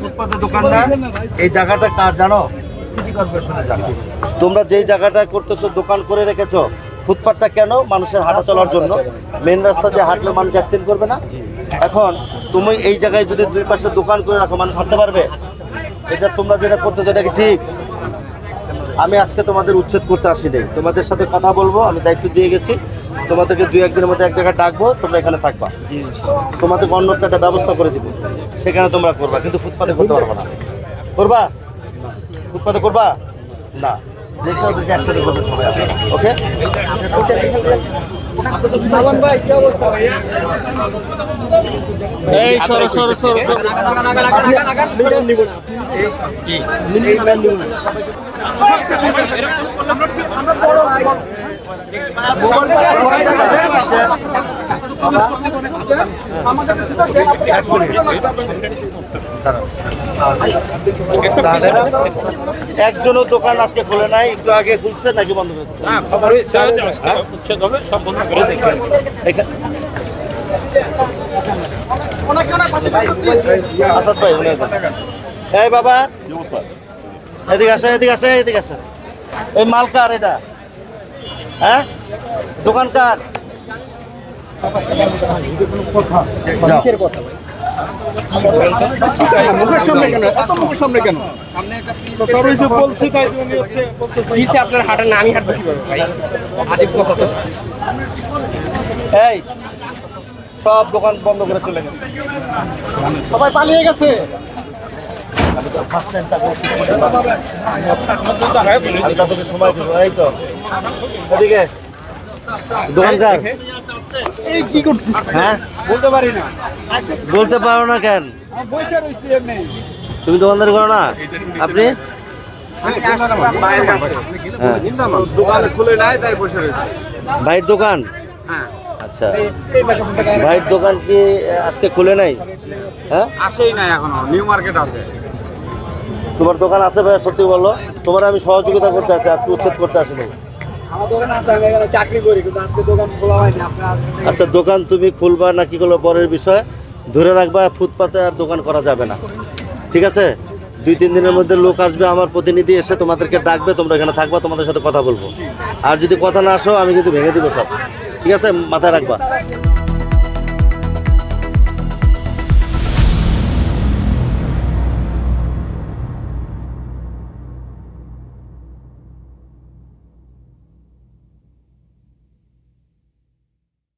ফুটপাতে দোকানদার, এই জায়গাটা কার জানো? সিটি কর্পোরেশনের জায়গা। তোমরা যেই জায়গাটা করতেছো দোকান করে রেখেছো, ফুটপাতটা কেন? মানুষের হাঁটা চলার জন্য। মেন রাস্তা দিয়ে হাঁটলে মানুষ অ্যাক্সিডেন্ট করবে না? এখন তুমি এই জায়গায় যদি দুই পাশে দোকান করে রাখো, মানুষ হাঁটতে পারবে? এটা তোমরা যেটা করতেছো এটা কি ঠিক? আমি আজকে তোমাদের উচ্ছেদ করতে আসিনি, তোমাদের সাথে কথা বলবো। আমি দায়িত্ব দিয়ে গেছি, তোমাদেরকে 2-1 দিনের মধ্যে এক জায়গায় ডাকবো, তোমরা এখানে থাকবা। তোমাদের অন্যটা একটা ব্যবস্থা করে দিব, সেখানে তোমরা করবা, কিন্তু ফুটপাতে করতে পারবা না। করবা? ফুটপাতে করবা না, দেখতে ওদেরকে একসাথে করবে সবাই, ওকে? এই সরো সরো সরো সরো একজনও দোকান আজকে খোলে নাই, একটু আগে খুলছে নাকি বন্ধ করে দিচ্ছে? আসাদ ভাই, এই বাবা এদিকে আসে, এদিকে আসে, এদিকে আসে। এই মাল কার এটা? হ্যাঁ, দোকান কার? মুখের সামনে কেন? এত মুখের সামনে কেন? আপনার হাঁটা না, আমি হাঁটবো কিভাবে ভাই? আজীব কথা তো। এই সব দোকান বন্ধ করে চলে গেছে, সবাই পালিয়ে গেছে। আমি তাদেরকে সময় দেবো। এই তো এদিকে দোকানদার, এই কি করছিস? হ্যাঁ বলতে পারি না। বলতে পারো না কেন? আমি বসে রইছি এমনি। তুমি দোকানদারি করো না? আপনি? হ্যাঁ, দোকান খুলে নাই তাই বসে রয়েছে। ভাইয়ের দোকান? হ্যাঁ, আচ্ছা, ভাইয়ের দোকান কি আজকে খুলে নাই? হ্যাঁ, আসেই নাই এখনো। নিউ মার্কেট আছে। তোমার দোকান আছে ভাইয়া? সত্যি বললো, তোমার আমি সহযোগিতা করতে আছি, আজকে উচ্ছেদ করতে আসিনি। আমার দোকান আছে, আমি এখানে চাকরি করি, কিন্তু আজকে দোকান খোলা হয়নি। আপনার আচ্ছা, দোকান তুমি খুলবা না কি করলো পরের বিষয়, ধরে রাখবা ফুটপাতে আর দোকান করা যাবে না, ঠিক আছে? 2-3 দিনের মধ্যে লোক আসবে, আমার প্রতিনিধি এসে তোমাদেরকে ডাকবে, তোমরা এখানে থাকবা, তোমাদের সাথে কথা বলবো। আর যদি কথা না আসো আমি কিন্তু ভেঙে দিব সব, ঠিক আছে? মাথায় রাখবা।